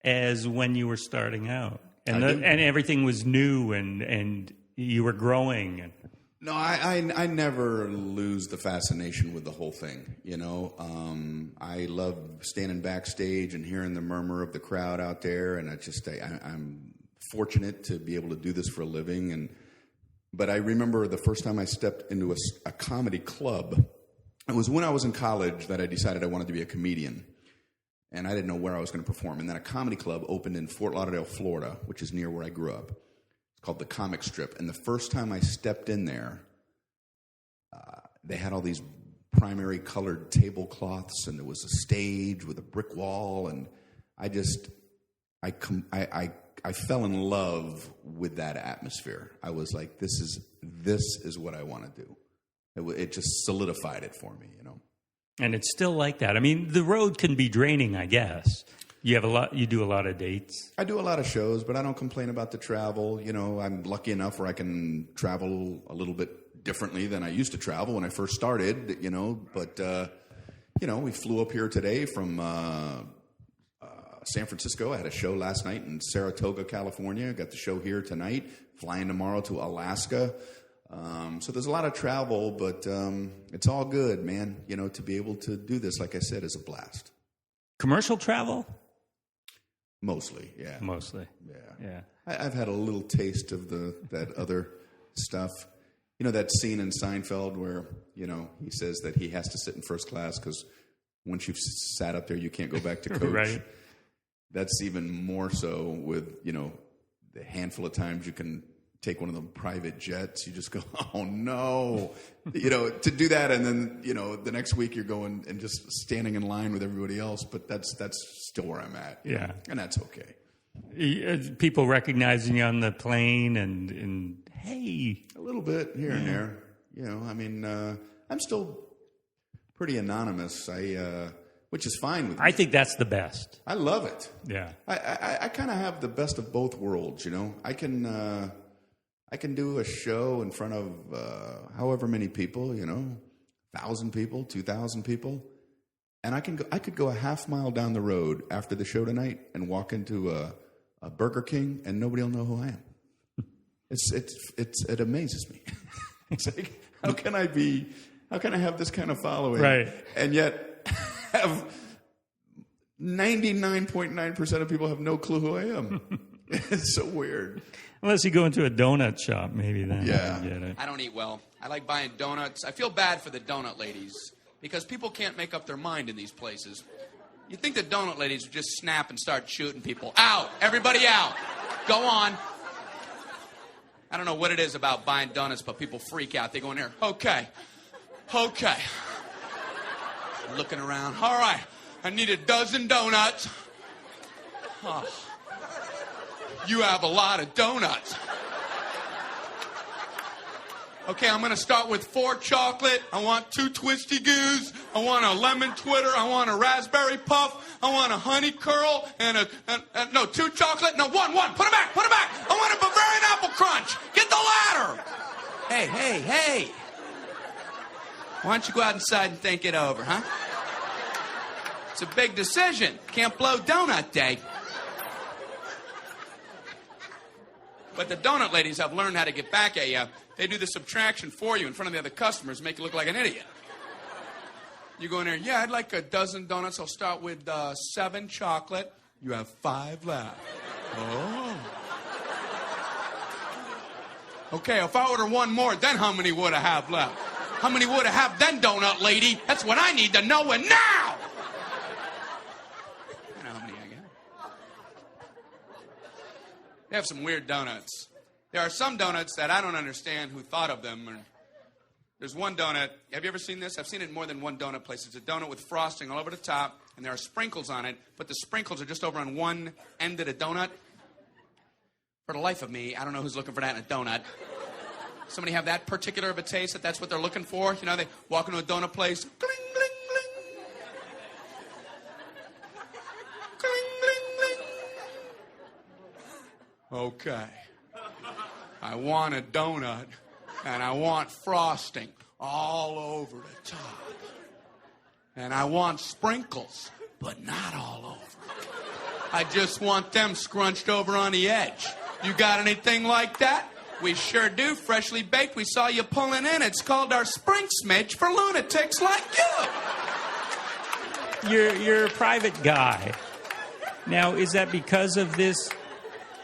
[SPEAKER 2] as when you were starting out? And
[SPEAKER 3] I do.
[SPEAKER 2] and everything was new and you were growing. And
[SPEAKER 3] No, I never lose the fascination with the whole thing. You know, I love standing backstage and hearing the murmur of the crowd out there, and I'm fortunate to be able to do this for a living. But I remember the first time I stepped into a comedy club. It was when I was in college that I decided I wanted to be a comedian, and I didn't know where I was going to perform. And then a comedy club opened in Fort Lauderdale, Florida, which is near where I grew up. It's called the Comic Strip. And the first time I stepped in there, they had all these primary colored tablecloths, and there was a stage with a brick wall, and I fell in love with that atmosphere. I was like, this is what I want to do. It just solidified it for me, you know.
[SPEAKER 2] And it's still like that. I mean, the road can be draining, I guess. You do a lot of dates.
[SPEAKER 3] I do a lot of shows, but I don't complain about the travel. You know, I'm lucky enough where I can travel a little bit differently than I used to travel when I first started, you know. But, we flew up here today from San Francisco. I had a show last night in Saratoga, California. Got the show here tonight. Flying tomorrow to Alaska. So there's a lot of travel, but it's all good, man. You know, to be able to do this, like I said, is a blast.
[SPEAKER 2] Commercial travel?
[SPEAKER 3] Mostly, yeah.
[SPEAKER 2] Mostly.
[SPEAKER 3] Yeah. I've had a little taste of that other stuff. You know, that scene in Seinfeld where, you know, he says that he has to sit in first class because once you've sat up there, you can't go back to coach.
[SPEAKER 2] Right.
[SPEAKER 3] That's even more so with, you know, the handful of times you can take one of them private jets. You just go, oh, no. You know, to do that, and then, you know, the next week you're going and just standing in line with everybody else. But that's still where I'm at.
[SPEAKER 2] Yeah.
[SPEAKER 3] Know? And that's okay.
[SPEAKER 2] People recognizing you on the plane and hey.
[SPEAKER 3] A little bit here and there. You know, I mean, I'm still pretty anonymous, which is fine with me.
[SPEAKER 2] I think that's the best.
[SPEAKER 3] I love it.
[SPEAKER 2] Yeah.
[SPEAKER 3] I kind of have the best of both worlds, you know. I can do a show in front of however many people, you know, 1,000 people, 2,000 people, and I could go a half mile down the road after the show tonight and walk into a Burger King, and nobody will know who I am. It amazes me. It's like, how can I have this kind of following,
[SPEAKER 2] right? And
[SPEAKER 3] yet have 99.9% of people have no clue who I am. It's so weird.
[SPEAKER 2] Unless you go into a donut shop, maybe then
[SPEAKER 3] yeah.
[SPEAKER 2] you can get it.
[SPEAKER 4] I don't eat well. I like buying donuts. I feel bad for the donut ladies because people can't make up their mind in these places. You'd think the donut ladies would just snap and start shooting people. Out! Everybody out! Go on. I don't know what it is about buying donuts, but people freak out. They go in there, okay. Looking around. All right, I need a dozen donuts. Oh. You have a lot of donuts. Okay, I'm going to start with 4 chocolate. I want 2 twisty goos. I want a lemon twitter. I want a raspberry puff. I want a honey curl and 2 chocolate. No, one. Put it back. I want a Bavarian apple crunch. Get the ladder. Hey. Why don't you go out inside and think it over, huh? It's a big decision. Can't blow donut day. But the donut ladies have learned how to get back at you. They do the subtraction for you in front of the other customers, make you look like an idiot. You go in there, yeah, I'd like a dozen donuts. I'll start with 7 chocolate. You have 5 left. Oh. Okay, if I order 1 more, then how many would I have left? How many would I have then, donut lady? That's what I need to know, and now! I know how many I got. They have some weird donuts. There are some donuts that I don't understand who thought of them. There's one donut. Have you ever seen this? I've seen it in more than one donut place. It's a donut with frosting all over the top, and there are sprinkles on it, but the sprinkles are just over on one end of the donut. For the life of me, I don't know who's looking for that in a donut. Somebody have that particular of a taste that's what they're looking for? You know, they walk into a donut place, gling, gling, gling. Okay. I want a donut, and I want frosting all over the top. And I want sprinkles, but not all over. I just want them scrunched over on the edge. You got anything like that? We sure do. Freshly baked. We saw you pulling in. It's called our spring smidge for lunatics like you.
[SPEAKER 2] You're a private guy. Now, is that because of this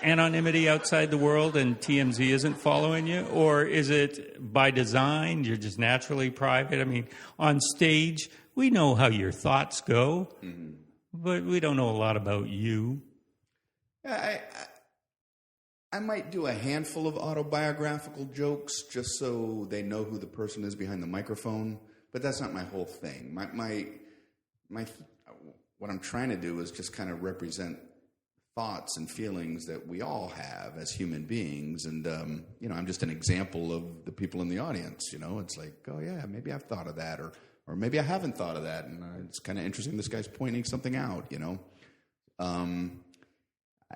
[SPEAKER 2] anonymity outside the world and TMZ isn't following you? Or is it by design? You're just naturally private? I mean, on stage, we know how your thoughts go, but we don't know a lot about you.
[SPEAKER 3] I might do a handful of autobiographical jokes just so they know who the person is behind the microphone, but that's not my whole thing. What I'm trying to do is just kind of represent thoughts and feelings that we all have as human beings, and I'm just an example of the people in the audience. It's like, oh yeah, maybe I've thought of that, or maybe I haven't thought of that, and it's kind of interesting. This guy's pointing something out.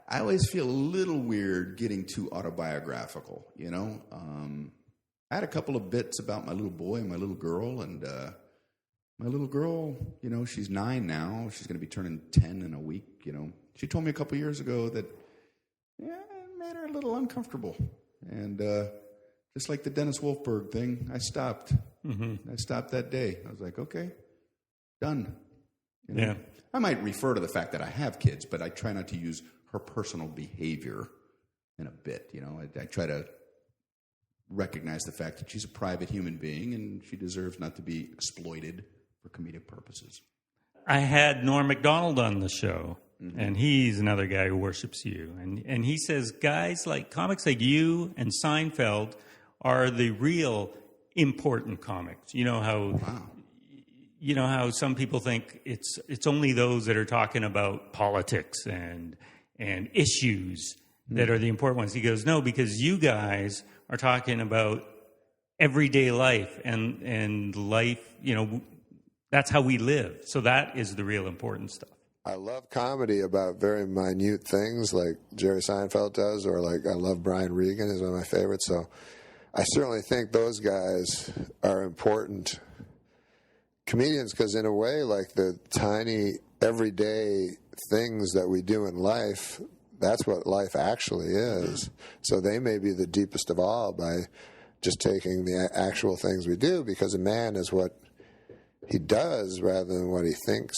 [SPEAKER 3] I always feel a little weird getting too autobiographical. I had a couple of bits about my little boy and my little girl, and my little girl, she's 9 now. She's going to be turning 10 in a week. She told me a couple years ago that it made her a little uncomfortable, and just like the Dennis Wolfberg thing, I stopped. I stopped that day. I was like, okay, done.
[SPEAKER 2] Yeah.
[SPEAKER 3] I might refer to the fact that I have kids, but I try not to use her personal behavior in a bit. I try to recognize the fact that she's a private human being and she deserves not to be exploited for comedic purposes.
[SPEAKER 2] I had Norm Macdonald on the show, and he's another guy who worships you. And he says comics like you and Seinfeld are the real important comics.
[SPEAKER 3] Wow.
[SPEAKER 2] You know how some people think it's only those that are talking about politics and issues that are the important ones. He goes, no, because you guys are talking about everyday life and life, that's how we live. So that is the real important stuff.
[SPEAKER 6] I love comedy about very minute things like Jerry Seinfeld does, or like I love Brian Regan is one of my favorites. So I certainly think those guys are important comedians because in a way, like the tiny everyday things that we do in life, that's what life actually is. So they may be the deepest of all by just taking the actual things we do, because a man is what he does rather than what he thinks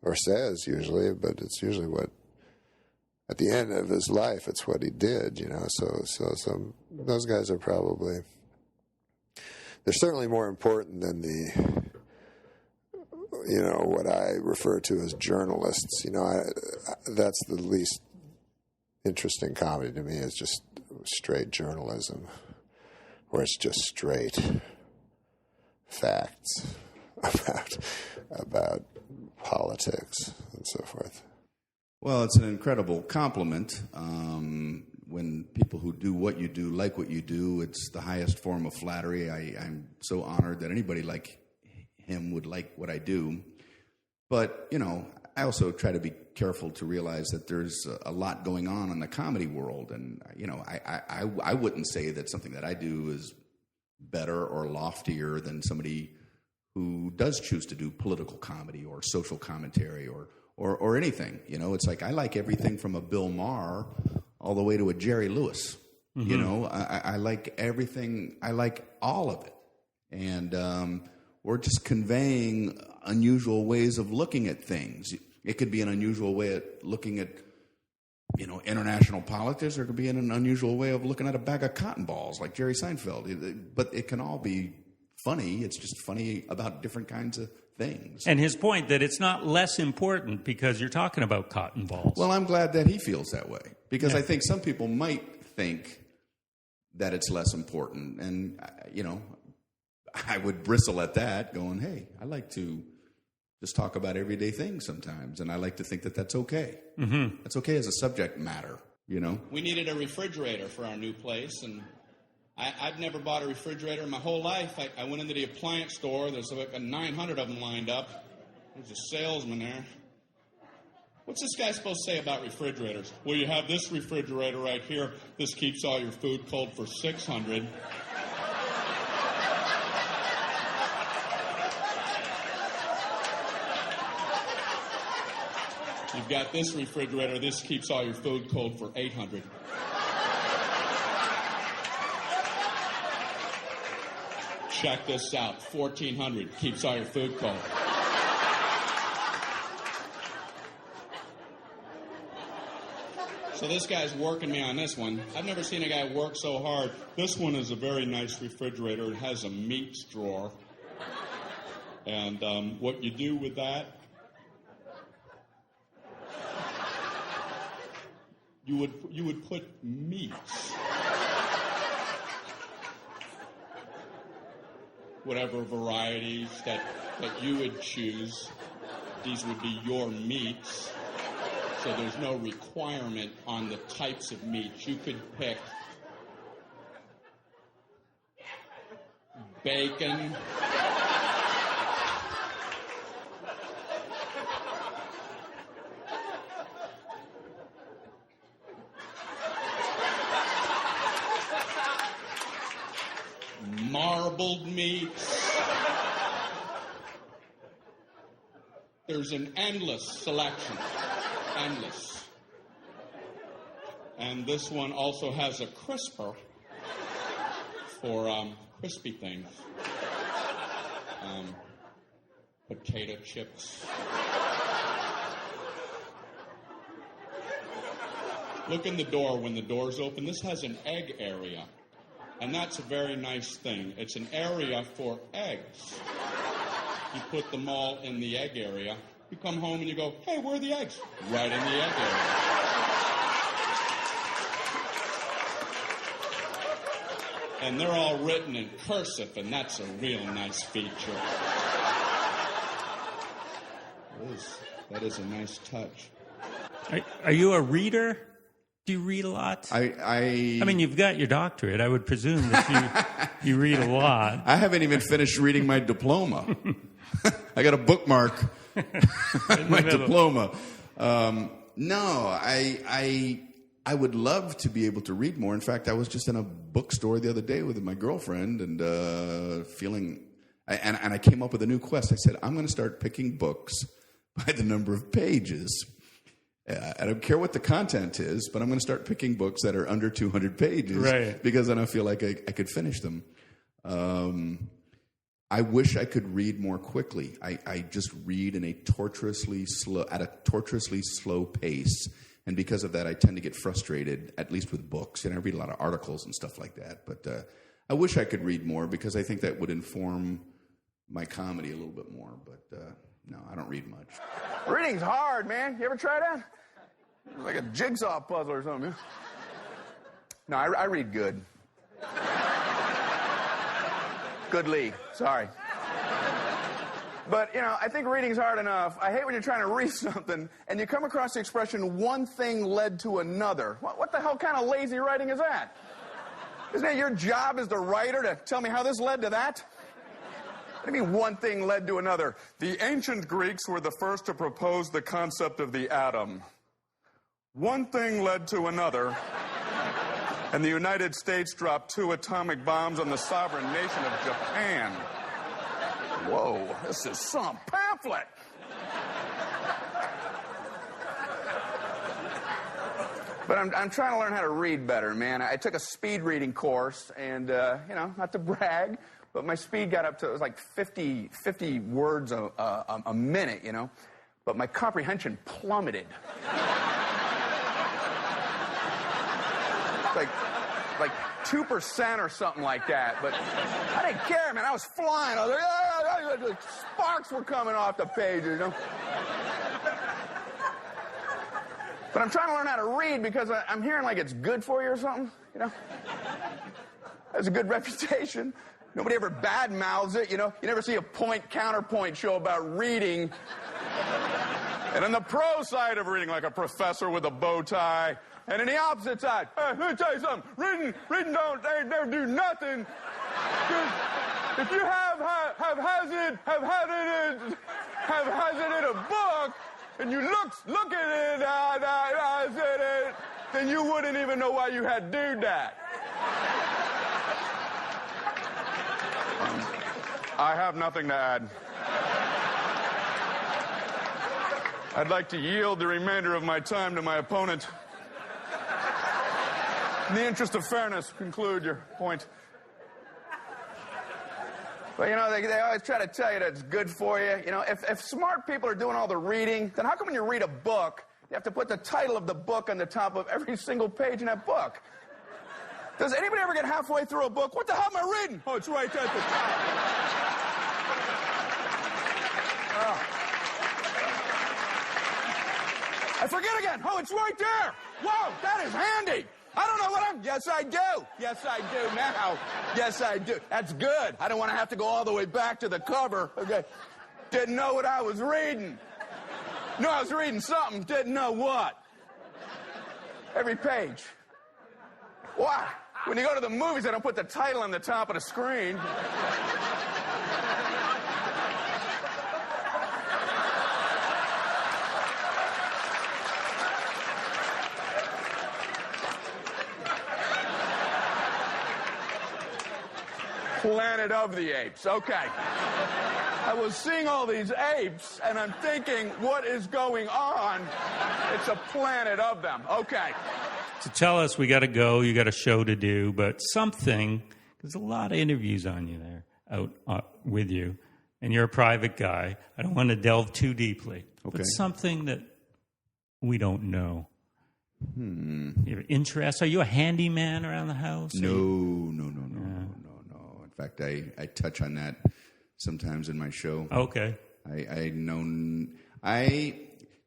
[SPEAKER 6] or says usually, but it's usually what, at the end of his life, it's what he did, So those guys are probably, they're certainly more important than the, what I refer to as journalists. That's the least interesting comedy to me, is just straight journalism, where it's just straight facts about politics and so forth.
[SPEAKER 3] Well, it's an incredible compliment. When people who do what you do like what you do, it's the highest form of flattery. I'm so honored that anybody like him would like what I do. But, I also try to be careful to realize that there's a lot going on in the comedy world. And, I wouldn't say that something that I do is better or loftier than somebody who does choose to do political comedy or social commentary or anything. It's like I like everything from a Bill Maher all the way to a Jerry Lewis. I like everything. I like all of it. And we're just conveying unusual ways of looking at things. It could be an unusual way of looking at, international politics, or it could be an unusual way of looking at a bag of cotton balls like Jerry Seinfeld. But it can all be funny. It's just funny about different kinds of things.
[SPEAKER 2] And his point that it's not less important because you're talking about cotton balls.
[SPEAKER 3] Well, I'm glad that he feels that way, because I think some people might think that it's less important. And, I would bristle at that, going, hey, I like to just talk about everyday things sometimes, and I like to think that that's okay. That's okay as a subject matter,
[SPEAKER 4] We needed a refrigerator for our new place, and I've never bought a refrigerator in my whole life. I went into the appliance store. There's like 900 of them lined up. There's a salesman there.
[SPEAKER 7] What's this guy supposed to say about refrigerators? Well, you have this refrigerator right here. This keeps all your food cold for 600. You've got this refrigerator. This keeps all your food cold for 800. Check this out. 1,400 keeps all your food cold. So this guy's working me on this one. I've never seen a guy work so hard. This one is a very nice refrigerator. It has a meats drawer. And what you do with that, you would put meats, whatever varieties that you would choose. These would be your meats. So there's no requirement on the types of meats. You could pick bacon, marbled meats. There's an endless selection. Endless. And this one also has a crisper for crispy things. Potato chips. Look in the door when the door's open. This has an egg area. And that's a very nice thing. It's an area for eggs. You put them all in the egg area. You come home and you go, hey, where are the eggs? Right in the egg area. And they're all written in cursive, and that's a real nice feature. That is a nice touch.
[SPEAKER 2] Are you a reader? Do you read a lot?
[SPEAKER 3] I
[SPEAKER 2] mean, you've got your doctorate. I would presume that you read a lot.
[SPEAKER 3] I haven't even finished reading my diploma. I got a bookmark. My diploma. No, I would love to be able to read more. In fact, I was just in a bookstore the other day with my girlfriend and feeling, and I came up with a new quest. I said, I'm going to start picking books by the number of pages. I don't care what the content is, but I'm going to start picking books that are under 200 pages,
[SPEAKER 2] right? Because
[SPEAKER 3] then I feel like I could finish them. I wish I could read more quickly. I just read at a tortuously slow pace. And because of that, I tend to get frustrated, at least with books. And I read a lot of articles and stuff like that. But I wish I could read more because I think that would inform my comedy a little bit more. But no, I don't read much.
[SPEAKER 8] Reading's hard, man. You ever try that? It's like a jigsaw puzzle or something. No, I read good. Goodly. Sorry. But, I think reading's hard enough. I hate when you're trying to read something and you come across the expression, one thing led to another. What the hell kind of lazy writing is that? Isn't it your job as the writer to tell me how this led to that? What do you mean one thing led to another? The ancient Greeks were the first to propose the concept of the atom. One thing led to another. And the United States dropped 2 atomic bombs on the sovereign nation of Japan. Whoa, this is some pamphlet. But I'm trying to learn how to read better, man. I took a speed reading course, and, not to brag, but my speed got up to, it was like 50 words a minute, But my comprehension plummeted. Like 2% or something like that. But I didn't care, man. I was flying. I was like, sparks were coming off the page, But I'm trying to learn how to read because I'm hearing like it's good for you or something, Has a good reputation. Nobody ever badmouths it, You never see a point-counterpoint show about reading. And on the pro side of reading, like a professor with a bow tie. And in the opposite side, hey, let me tell you something. Reading don't do nothing. If you have hazarded a book, and you look at it, then you wouldn't even know why you had to do that. I have nothing to add. I'd like to yield the remainder of my time to my opponent. In the interest of fairness, conclude your point. But, you know, they always try to tell you that it's good for you. You know, if smart people are doing all the reading, then how come when you read a book, you have to put the title of the book on the top of every single page in that book? Does anybody ever get halfway through a book? What the hell am I reading? Oh, it's right there at the top. Oh. I forget again. Oh, it's right there. Whoa, that is handy. I don't know what I'm... Yes, I do. Yes, I do now. Yes, I do. That's good. I don't want to have to go all the way back to the cover. Okay. Didn't know what I was reading. No, I was reading something. Didn't know what. Every page. Why? When you go to the movies, they don't put the title on the top of the screen. Planet of the Apes. Okay. I was seeing all these apes, and I'm thinking, what is going on? It's a planet of them. Okay.
[SPEAKER 2] So tell us, we got to go, you got a show to do, but something, there's a lot of interviews on you there, out with you, and you're a private guy. I don't want to delve too deeply, but something that we don't know. Your interest? Are you a handyman around the house?
[SPEAKER 3] No. In fact, I touch on that sometimes in my show.
[SPEAKER 2] Okay.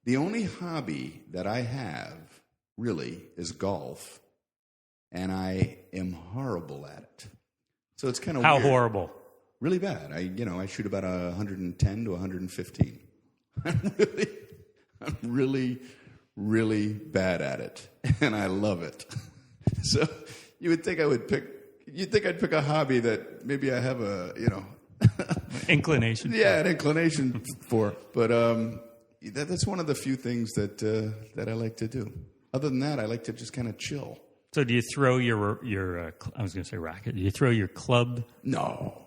[SPEAKER 3] The only hobby that I have really is golf, and I am horrible at it. So it's kind of
[SPEAKER 2] How
[SPEAKER 3] weird.
[SPEAKER 2] horrible?
[SPEAKER 3] Really bad. I shoot about 110 to 115. I'm really bad at it, and I love it. So you would think I'd pick a hobby that maybe I have
[SPEAKER 2] inclination.
[SPEAKER 3] Yeah, an inclination for. But that's one of the few things that I like to do. Other than that, I like to just kind of chill.
[SPEAKER 2] So do you throw your I was going to say racket. Do you throw your club?
[SPEAKER 3] No.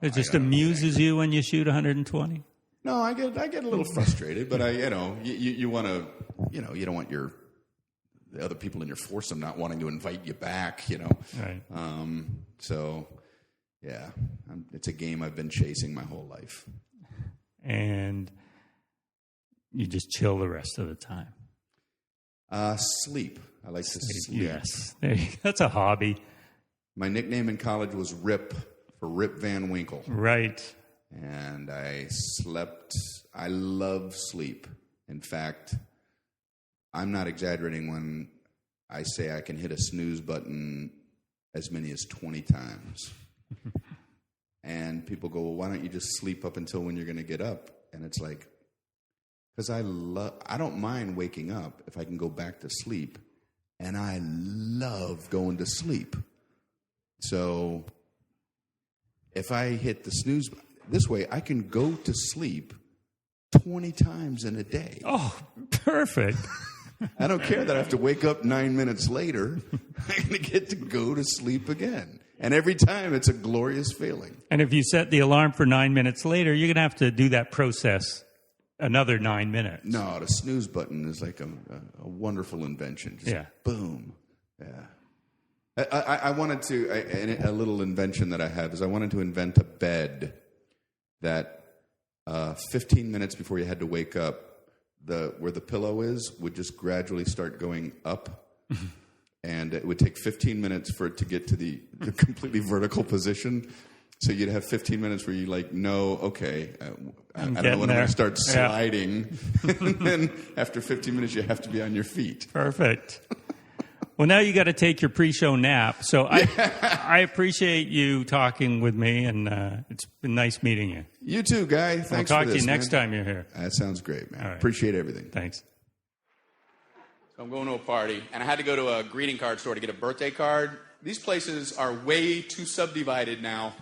[SPEAKER 2] It just amuses you when you shoot 120?
[SPEAKER 3] No, I get a little frustrated, but you want to, you don't want the other people in your foursome not wanting to invite you back,
[SPEAKER 2] Right.
[SPEAKER 3] So, yeah, it's a game I've been chasing my whole life.
[SPEAKER 2] And you just chill the rest of the time.
[SPEAKER 3] Sleep. I like to sleep.
[SPEAKER 2] Yes. That's a hobby.
[SPEAKER 3] My nickname in college was Rip, for Rip Van Winkle.
[SPEAKER 2] Right.
[SPEAKER 3] And I love sleep. In fact, I'm not exaggerating when I say I can hit a snooze button as many as 20 times. And people go, well, why don't you just sleep up until when you're going to get up? And it's like, because I don't mind waking up if I can go back to sleep. And I love going to sleep. So if I hit the snooze button, this way I can go to sleep 20 times in a day.
[SPEAKER 2] Oh, perfect.
[SPEAKER 3] I don't care that I have to wake up 9 minutes later. I'm going to get to go to sleep again. And every time it's a glorious feeling.
[SPEAKER 2] And if you set the alarm for 9 minutes later, you're going to have to do that process another 9 minutes.
[SPEAKER 3] No, the snooze button is like a wonderful invention. Just boom. Yeah. I wanted to, a little invention that I have is I wanted to invent a bed that 15 minutes before you had to wake up, where the pillow is would just gradually start going up. And it would take 15 minutes for it to get to the completely vertical position. So you'd have 15 minutes where you I don't know when I'm going to start sliding. And then after 15 minutes, you have to be on your feet.
[SPEAKER 2] Perfect. Well, now you got to take your pre-show nap. So I appreciate you talking with me, and it's been nice meeting you.
[SPEAKER 3] You too, Guy. Thanks
[SPEAKER 2] I'll talk
[SPEAKER 3] for this,
[SPEAKER 2] to you next
[SPEAKER 3] man.
[SPEAKER 2] time you're here.
[SPEAKER 3] That sounds great, man.
[SPEAKER 2] Right.
[SPEAKER 3] Appreciate everything.
[SPEAKER 2] Thanks.
[SPEAKER 8] So I'm going to a party, and I had to go to a greeting card store to get a birthday card. These places are way too subdivided now.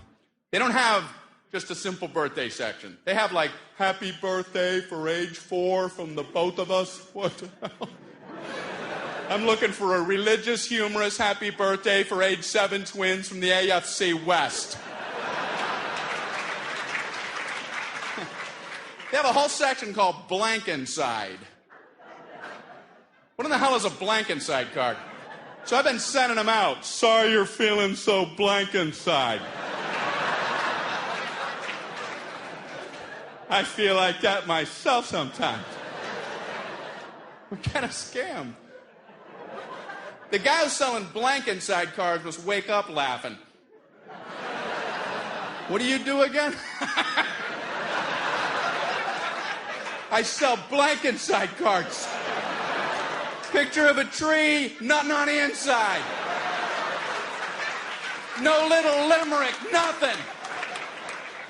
[SPEAKER 8] They don't have
[SPEAKER 7] Just a simple birthday section. They have like, happy birthday for age 4 from the both of us. What the hell? I'm looking for a religious, humorous happy birthday for age 7 twins from the AFC West. They have a whole section called Blank Inside. What in the hell is a blank inside card? So I've been sending them out. Sorry you're feeling so blank inside. I feel like that myself sometimes. What kind of scam? The guy who's selling blank inside cards must wake up laughing. What do you do again? I sell blank inside cards. Picture of a tree, nothing on the inside. No little limerick, nothing.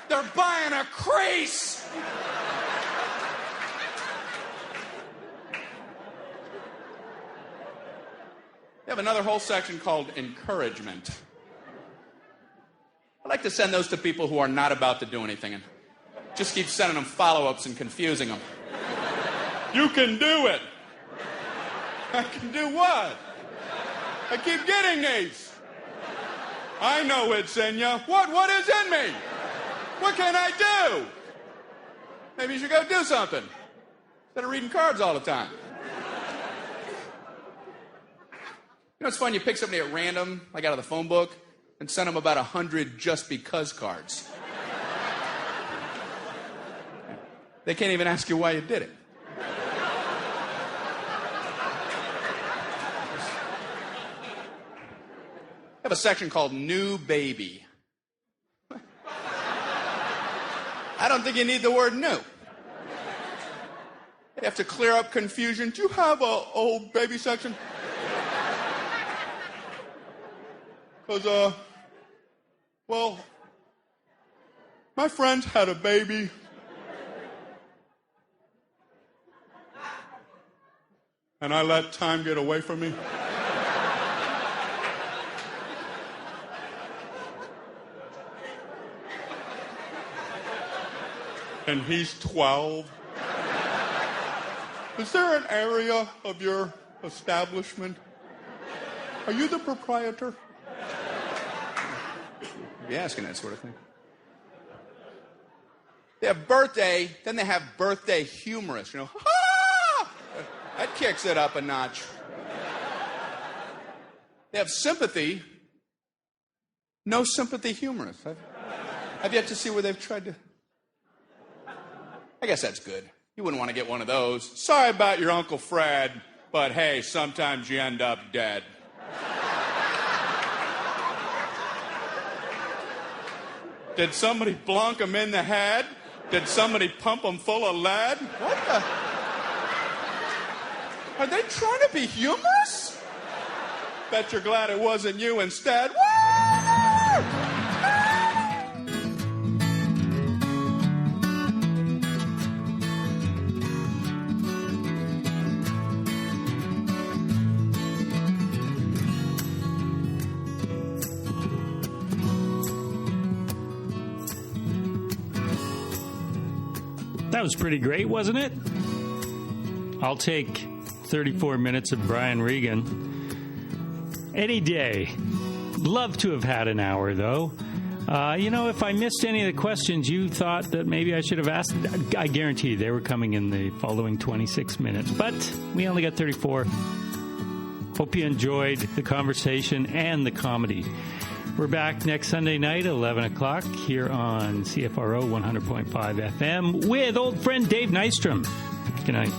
[SPEAKER 7] They're buying a crease. They have another whole section called encouragement. I like to send those to people who are not about to do anything and just keep sending them follow-ups and confusing them. You can do it. I can do what? I keep getting these. I know it's in you. What is in me? What can I do? Maybe you should go do something instead of reading cards all the time. You know, it's fun. You pick somebody at random, like out of the phone book, and send them about 100 just because cards. They can't even ask you why you did it. I have a section called New Baby. I don't think you need the word new. You have to clear up confusion. Do you have a old baby section? Because, well, my friends had a baby. And I let time get away from me. And he's 12. Is there an area of your establishment? Are you the proprietor? Be asking that sort of thing. They have birthday, then they have birthday humorous. You know, ha! That kicks it up a notch. They have sympathy, no sympathy humorous. I've yet to see where they've tried to. I guess that's good. You wouldn't want to get one of those. Sorry about your Uncle Fred, but hey, sometimes you end up dead. Did somebody blunk him in the head? Did somebody pump him full of lead? What the? Are they trying to be humorous? Bet you're glad it wasn't you instead. Woo!
[SPEAKER 2] That was pretty great, wasn't it? I'll take 34 minutes of Brian Regan any day. Love to have had an hour, though. If I missed any of the questions you thought that maybe I should have asked, I guarantee they were coming in the following 26 minutes. But we only got 34. Hope you enjoyed the conversation and the comedy. We're back next Sunday night, 11 o'clock, here on CFRO 100.5 FM with old friend Dave Nystrom. Good night.